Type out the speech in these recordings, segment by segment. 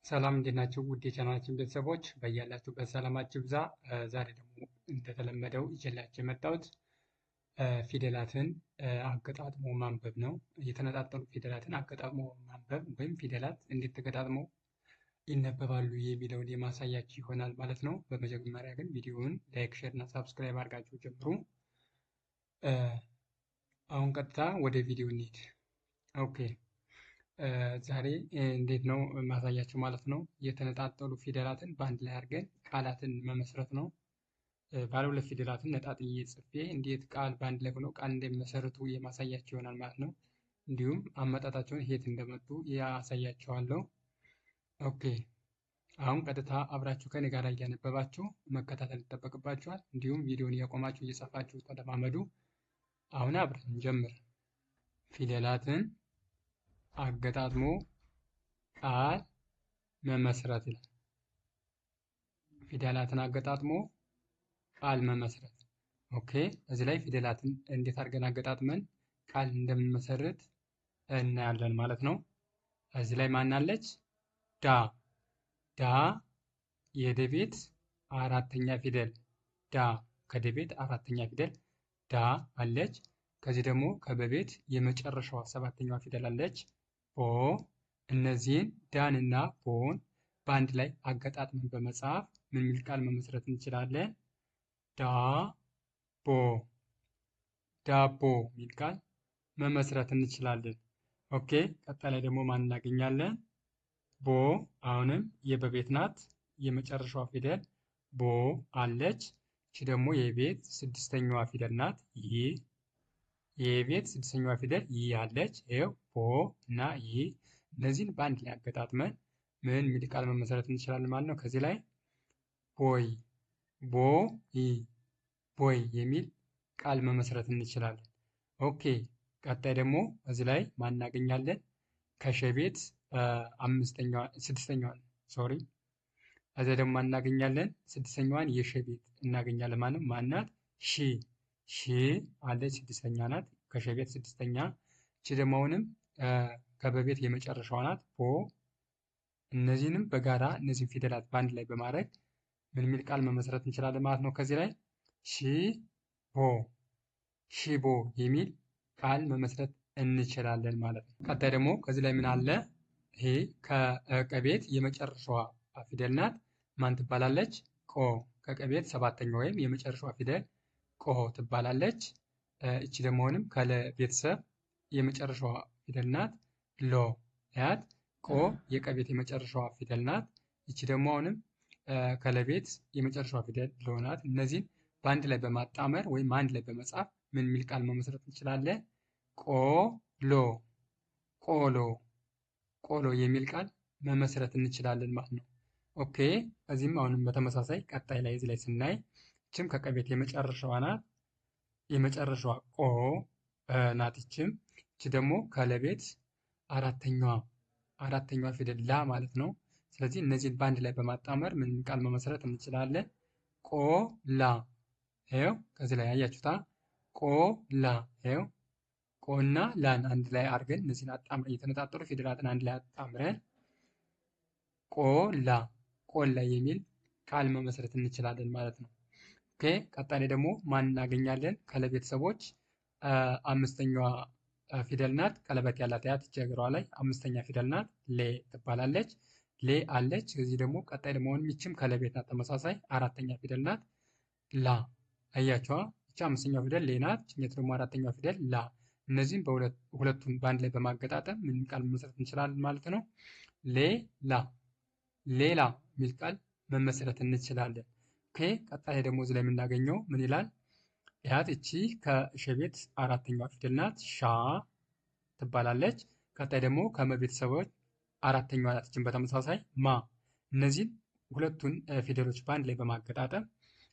ሰላም እንዴት ናችሁ? ውድ የቻናላችን ቤተሰቦች በያላችሁበት ሰላማችሁ ብዛ። ዛሬ ደግሞ እንደተለመደው ይዤላችሁ የመጣሁት ፊደላትን አገጣጥሞ ማንበብ ነው። የተነጣጠሉ ፊደላትን አገጣጥሞ ማንበብ ወይም ፊደላት እንዴት ተገጣጥመው ይነበባሉ የሚለውን የማሳያችሁ ይሆናል ማለት ነው። በመጀመሪያ ግን ቪዲዮውን ላይክ፣ ሼር እና ሳብስክራይብ አድርጋችሁ ጀምሩ። አሁን ቀጥታ ወደ ቪዲዮ እንሂድ። ኦኬ ዛሬ እንዴት ነው ማሳያችሁ ማለት ነው። የተነጣጠሉ ፊደላትን በአንድ ላይ አድርገን ቃላትን መመስረት ነው። ባለ ሁለት ፊደላትን ነጣጥዬ ጽፌ እንዴት ቃል በአንድ ላይ ሆነው ቃል እንደሚመሰርቱ የማሳያችሁ ይሆናል ማለት ነው። እንዲሁም አመጣጣቸውን የት እንደመጡ ያሳያችኋለሁ። ኦኬ አሁን ቀጥታ አብራችሁ ከኔ ጋር እያነበባችሁ መከታተል ይጠበቅባችኋል። እንዲሁም ቪዲዮን እያቆማችሁ እየጻፋችሁ ተለማመዱ። አሁን አብረን እንጀምር። ፊደላትን አገጣጥሞ ቃል መመስረት ይላል። ፊደላትን አገጣጥሞ ቃል መመስረት። ኦኬ እዚህ ላይ ፊደላትን እንዴት አድርገን አገጣጥመን ቃል እንደምንመሰርት እናያለን ማለት ነው። እዚህ ላይ ማን አለች? ዳ። ዳ የደቤት አራተኛ ፊደል ዳ። ከደቤት አራተኛ ፊደል ዳ አለች። ከዚህ ደግሞ ከበቤት የመጨረሻዋ ሰባተኛዋ ፊደል አለች ቦ። እነዚህን ዳን እና ቦን በአንድ ላይ አገጣጥመን በመጻፍ ምን ሚል ቃል መመስረት እንችላለን? ዳቦ። ዳቦ ሚል ቃል መመስረት እንችላለን። ኦኬ ቀጣይ ላይ ደግሞ ማን እናገኛለን? ቦ። አሁንም የበቤት ናት። የመጨረሻዋ ፊደል ቦ አለች። እቺ ደግሞ የቤት ስድስተኛዋ ፊደል ናት። ይህ የቤት ስድስተኛዋ ፊደል ይህ አለች። ይኸው ቦ እና ይህ እነዚህን በአንድ ላይ አገጣጥመን ምን ሚል ቃል መመሰረት እንችላለን ማለት ነው። ከዚህ ላይ ቦይ፣ ቦይ፣ ቦይ የሚል ቃል መመስረት እንችላለን። ኦኬ ቀጣይ ደግሞ እዚህ ላይ ማን እናገኛለን? ከሸ ቤት ስድስተኛዋን ሶሪ እዚያ ደግሞ ማን እናገኛለን? ስድስተኛዋን የሸ ቤት እናገኛለን። ማንም ማናት? ሺ። ሺ አለች ስድስተኛ ናት። ከሸ ቤት ስድስተኛ። እቺ ደግሞ አሁንም ከበቤት የመጨረሻዋ ናት ቦ። እነዚህንም በጋራ እነዚህን ፊደላት በአንድ ላይ በማድረግ ምን ሚል ቃል መመስረት እንችላለን ማለት ነው። ከዚህ ላይ ሺቦ፣ ሺቦ የሚል ቃል መመስረት እንችላለን ማለት ነው። ቀጣይ ደግሞ ከዚህ ላይ ምን አለ? ይሄ ከቀቤት የመጨረሻዋ ፊደል ናት። ማን ትባላለች? ቆ። ከቀቤት ሰባተኛ ወይም የመጨረሻዋ ፊደል ቆ ትባላለች። እቺ ደግሞ አሁንም ከለ ቤተሰብ የመጨረሻዋ ፊደል ናት ሎ። ያት ቆ የቀቤት የመጨረሻዋ ፊደል ናት። እቺ ደግሞ አሁንም ከለቤት የመጨረሻዋ ፊደል ሎ ናት። እነዚህን በአንድ ላይ በማጣመር ወይም አንድ ላይ በመጻፍ ምን ሚል ቃል መመስረት እንችላለን? ቆሎ፣ ቆሎ፣ ቆሎ የሚል ቃል መመስረት እንችላለን ማለት ነው። ኦኬ እዚህም አሁንም በተመሳሳይ ቀጣይ ላይ እዚህ ላይ ስናይ እችም ከቀቤት የመጨረሻዋ ናት። የመጨረሻዋ ቆ ናት። እችም እቺ ደግሞ ከለቤት አራተኛዋ ፊደል ላ ማለት ነው። ስለዚህ እነዚህን በአንድ ላይ በማጣመር ምን ቃል መመስረት እንችላለን? ቆላ። ይኸው ከዚህ ላይ አያችሁታ። ቆላ። ይኸው ቆና ላን አንድ ላይ አድርገን እነዚህን አጣምረን የተነጣጠሉ ፊደላትን አንድ ላይ አጣምረን ቆላ፣ ቆላ የሚል ቃል መመስረት እንችላለን ማለት ነው። ኦኬ ቀጣይ ደግሞ ማን እናገኛለን? ከለቤተሰቦች አምስተኛዋ ፊደል ናት። ቀለበት ያላት ያት እግሯ ላይ አምስተኛ ፊደል ናት። ሌ ትባላለች። ሌ አለች። እዚህ ደግሞ ቀጣይ ደግሞ ይችም ከለቤት ናት። ተመሳሳይ አራተኛ ፊደል ናት ላ። አያችኋ ይቺ አምስተኛው ፊደል ሌ ናት። ችኛት ደግሞ አራተኛው ፊደል ላ። እነዚህም ሁለቱን በአንድ ላይ በማገጣጠም ምን ቃል መመስረት እንችላለን ማለት ነው? ሌላ፣ ሌላ ሚል ቃል መመስረት እንችላለን። ኦኬ ቀጣይ ደግሞ እዚህ ላይ የምናገኘው ምን ይላል? ያት እቺ ከሸ ቤት አራተኛዋ ፊደል ናት ሻ ትባላለች። ቀጣይ ደግሞ ከመቤተሰቦች አራተኛዋ ናት። እችን በተመሳሳይ ማ። እነዚህን ሁለቱን ፊደሎች በአንድ ላይ በማገጣጠም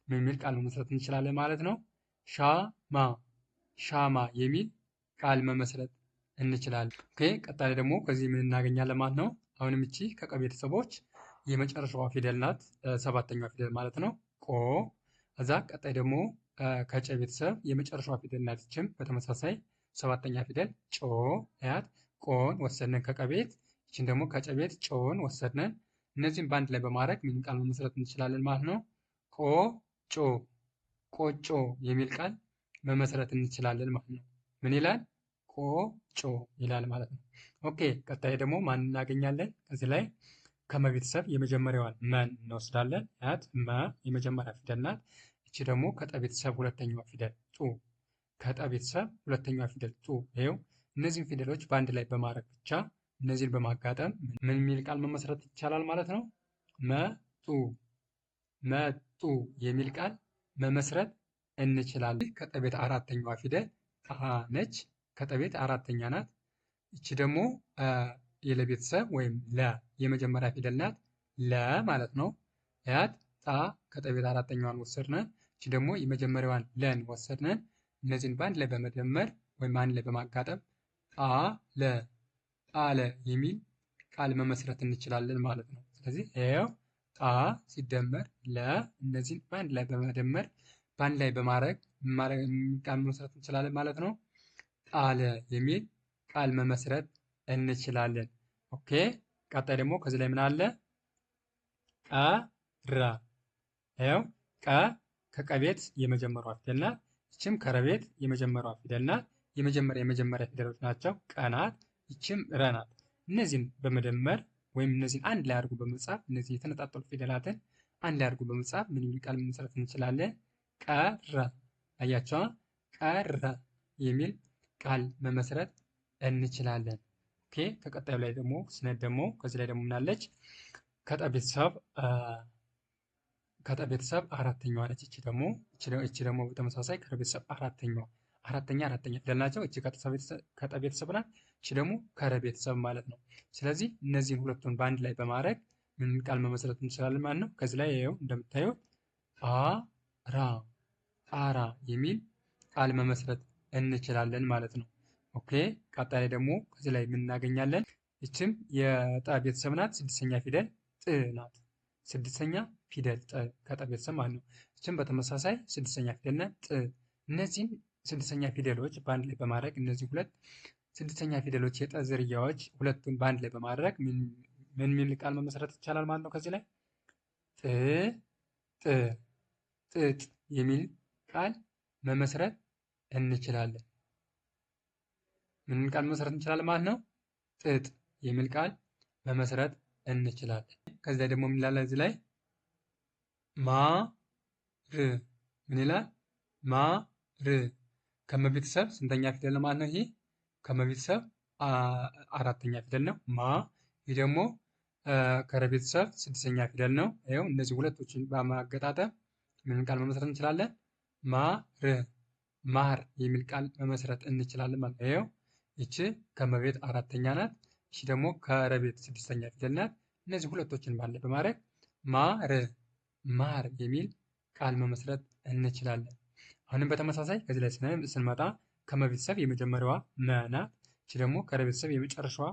ምን ሚል ቃል መመስረት እንችላለን ማለት ነው? ሻማ፣ ሻማ የሚል ቃል መመስረት እንችላለን። ኦኬ ቀጣይ ደግሞ ከዚህ ምን እናገኛለን ማለት ነው? አሁንም እቺ ከቀ ቤተሰቦች የመጨረሻዋ ፊደል ናት። ሰባተኛዋ ፊደል ማለት ነው ቆ። እዛ ቀጣይ ደግሞ ከጨ ቤተሰብ የመጨረሻዋ ፊደል ናት። ይችም በተመሳሳይ ሰባተኛ ፊደል ጮ። ያት ቆን ወሰድነን ከቀቤት። ይችን ደግሞ ከጨቤት ጮን ወሰድነን እነዚህን በአንድ ላይ በማድረግ ምን ቃል መመስረት እንችላለን ማለት ነው? ቆጮ ቆጮ የሚል ቃል መመስረት እንችላለን ማለት ነው። ምን ይላል? ቆጮ ይላል ማለት ነው። ኦኬ ቀጣይ ደግሞ ማን እናገኛለን? ከዚህ ላይ ከመቤተሰብ የመጀመሪያዋን መን እንወስዳለን። ያት መ የመጀመሪያ ፊደል ናት። እቺ ደግሞ ከጠ ቤተሰብ ሁለተኛዋ ፊደል ጡ። ከጠ ቤተሰብ ሁለተኛዋ ፊደል ጡ። ይኸው እነዚህን ፊደሎች በአንድ ላይ በማድረግ ብቻ እነዚህን በማጋጠም ምን የሚል ቃል መመስረት ይቻላል ማለት ነው? መጡ መጡ የሚል ቃል መመስረት እንችላለን። ከጠ ቤት አራተኛዋ ፊደል ጣ ነች። ከጠ ቤት አራተኛ ናት። እቺ ደግሞ የለቤተሰብ ወይም ለ የመጀመሪያ ፊደል ናት። ለ ማለት ነው። ያት ጣ ከጠ ቤት አራተኛዋን ወሰድን። እቺ ደግሞ የመጀመሪያዋን ለን ወሰድን። እነዚህን በአንድ ላይ በመደመር ወይም አንድ ላይ በማጋጠም ጣለ ጣለ የሚል ቃል መመስረት እንችላለን ማለት ነው። ስለዚህ ይኸው ጣ ሲደመር ለ እነዚህን በአንድ ላይ በመደመር በአንድ ላይ በማድረግ ቃል መመስረት እንችላለን ማለት ነው። ጣለ የሚል ቃል መመስረት እንችላለን። ኦኬ ቀጣይ ደግሞ ከዚህ ላይ ምን አለ? ቀረ። ይኸው ቀ ከቀ ቤት የመጀመሪያዋ ፊደል ናት። ይችም ከረ ቤት የመጀመሪያዋ ፊደል ናት። የመጀመሪያ ፊደሎች ናቸው። ቀ ናት። ይችም ረ ናት። እነዚህን በመደመር ወይም እነዚህን አንድ ላይ አድርጎ በመጻፍ እነዚህ የተነጣጠሉ ፊደላትን አንድ ላይ አድርጎ በመጻፍ ምን የሚል ቃል መመስረት እንችላለን? ቀረ። አያቸዋ ቀረ የሚል ቃል መመስረት እንችላለን። ኦኬ ከቀጣዩ ላይ ደግሞ ስነት ደግሞ ከዚህ ላይ ደግሞ ምናለች? ከጠ ቤተሰብ አራተኛዋ ነች። እቺ ደግሞ በተመሳሳይ ከረ ቤተሰብ አራተኛ ፊደል ናቸው። እቺ ከጠ ቤተሰብ ናት። እቺ ደግሞ ከረ ቤተሰብ ማለት ነው። ስለዚህ እነዚህን ሁለቱን በአንድ ላይ በማድረግ ምን ቃል መመስረት እንችላለን ማለት ነው? ከዚህ ላይ ይኸው እንደምታዩት ጣራ የሚል ቃል መመስረት እንችላለን ማለት ነው። ኦኬ ቀጣይ ደግሞ ከዚህ ላይ ምን እናገኛለን? ይችም የጠ ቤተሰብ ናት። ስድስተኛ ፊደል ጥ ናት። ስድስተኛ ፊደል ጥ ከጠ ቤተሰብ ማለት ነው። ይችም በተመሳሳይ ስድስተኛ ፊደል ናት ጥ። እነዚህን ስድስተኛ ፊደሎች በአንድ ላይ በማድረግ እነዚህ ሁለት ስድስተኛ ፊደሎች የጠ ዝርያዎች ሁለቱን በአንድ ላይ በማድረግ ምን የሚል ቃል መመስረት ይቻላል ማለት ነው? ከዚህ ላይ ጥጥ የሚል ቃል መመስረት እንችላለን። ምን ቃል መመስረት እንችላለን ማለት ነው? ጥጥ የሚል ቃል መመስረት እንችላለን። ከዚህ ላይ ደግሞ ምን ይላል? እዚህ ላይ ማር ምን ይላል? ማር ከመቤተሰብ ስንተኛ ፊደል ነው ማለት ነው? ይሄ ከመቤተሰብ አራተኛ ፊደል ነው። ማ ይህ ደግሞ ከረ ቤተሰብ ስድስተኛ ፊደል ነው። ይኸው እነዚህ ሁለቶችን በማገጣጠም ምን ቃል መመስረት እንችላለን? ማር የሚል ቃል መመስረት እንችላለን ማለት ነው። ይኸው ይቺ ከመቤት አራተኛ ናት። ይቺ ደግሞ ከረቤት ስድስተኛ ፊደል ናት። እነዚህ ሁለቶችን ባለ በማድረግ ማር የሚል ቃል መመስረት እንችላለን። አሁንም በተመሳሳይ ከዚህ ላይ ስንመጣ ከመቤተሰብ የመጀመሪያዋ መ ናት። ይቺ ደግሞ ከረቤተሰብ የመጨረሻዋ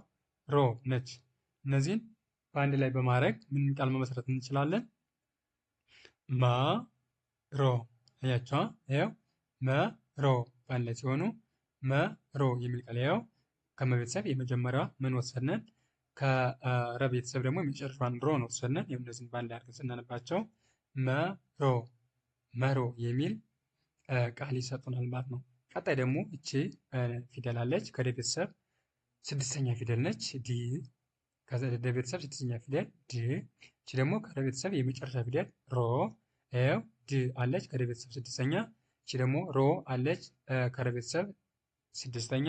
ሮ ነች። እነዚህን በአንድ ላይ በማድረግ ምን ቃል መመስረት እንችላለን? መሮ አያቸዋ። ይኸው መሮ በአንድ ላይ ሲሆኑ መሮ የሚል ቃል ይኸው ከመቤተሰብ የመጀመሪያዋ ምን ወሰድነን፣ ከረ ቤተሰብ ደግሞ የመጨረሻዋን ሮን ወሰድነን። እነዚህን በአንድ ላይ አድርገን ስናነባቸው መሮ የሚል ቃል ይሰጡናል ማለት ነው። ቀጣይ ደግሞ እቺ ፊደል አለች። ከደ ቤተሰብ ስድስተኛ ፊደል ነች። ዲ ከደ ቤተሰብ ስድስተኛ ፊደል ድ። እቺ ደግሞ ከደ ቤተሰብ የመጨረሻ ፊደል ሮ። ይኸው ድ አለች ከደ ቤተሰብ ስድስተኛ። እቺ ደግሞ ሮ አለች ከደ ቤተሰብ ስድስተኛ።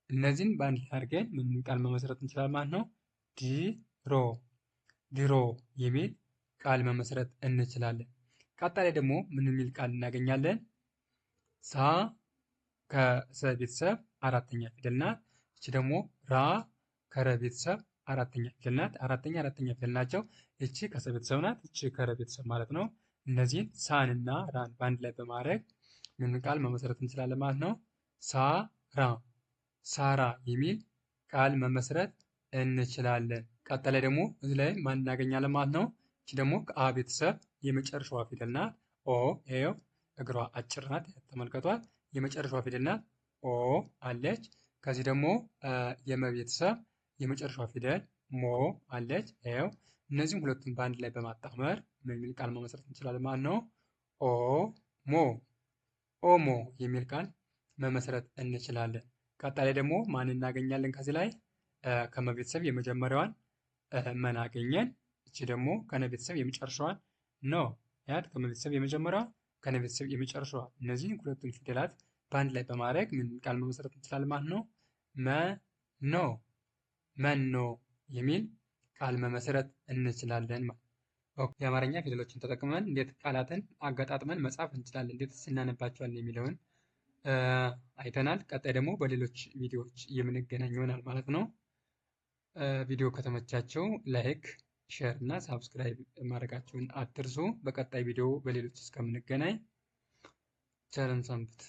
እነዚህን በአንድ ላይ አድርገን ምን ቃል መመስረት እንችላለን ማለት ነው? ድሮ የሚል ቃል መመስረት እንችላለን። ቀጣይ ደግሞ ምን የሚል ቃል እናገኛለን? ሳ ከሰ ቤተሰብ አራተኛ ፊደል ናት። እቺ ደግሞ ራ ከረ ቤተሰብ አራተኛ ፊደል ናት። አራተኛ ፊደል ናቸው። እቺ ከሰ ቤተሰብ ናት። እቺ ከረ ቤተሰብ ማለት ነው። እነዚህን ሳን እና ራን በአንድ ላይ በማድረግ ምን ቃል መመስረት እንችላለን ማለት ነው? ሳራ የሚል ቃል መመስረት እንችላለን። ቀጣይ ደግሞ እዚህ ላይ ማን እናገኛለን ማለት ነው? እቺ ደግሞ ከአ ቤተሰብ የመጨረሻዋ ፊደል ናት። ኦ ይኸው እግሯ አጭር ናት። ተመልከቷት። የመጨረሻዋ ፊደል ናት። ኦ አለች። ከዚህ ደግሞ የመቤተሰብ የመጨረሻዋ ፊደል ሞ አለች። ይኸው እነዚህም ሁለቱን በአንድ ላይ በማጣመር ምን የሚል ቃል መመስረት እንችላለን ማለት ነው? ኦ ሞ ኦሞ የሚል ቃል መመስረት እንችላለን። ቀጣይ ደግሞ ማን እናገኛለን? ከዚህ ላይ ከመ ቤተሰብ የመጀመሪያዋን መን አገኘን። እቺ ደግሞ ከነ ቤተሰብ የመጨረሻዋን ኖ ያት ከመ ቤተሰብ የመጀመሪያዋ ከነ ቤተሰብ የመጨረሻዋ እነዚህን ሁለቱን ፊደላት በአንድ ላይ በማድረግ ምን ቃል መመስረት እንችላለን ማለት ነው? መኖ መኖ የሚል ቃል መመስረት እንችላለን ማለት ነው። የአማርኛ ፊደሎችን ተጠቅመን እንዴት ቃላትን አገጣጥመን መጻፍ እንችላለን፣ እንዴት እናነባቸዋለን የሚለውን አይተናል። ቀጣይ ደግሞ በሌሎች ቪዲዮዎች የምንገናኝ ይሆናል ማለት ነው። ቪዲዮ ከተመቻቸው ላይክ፣ ሼር እና ሳብስክራይብ ማድረጋችሁን አትርሱ። በቀጣይ ቪዲዮ በሌሎች እስከምንገናኝ ቸርን ሰንብት።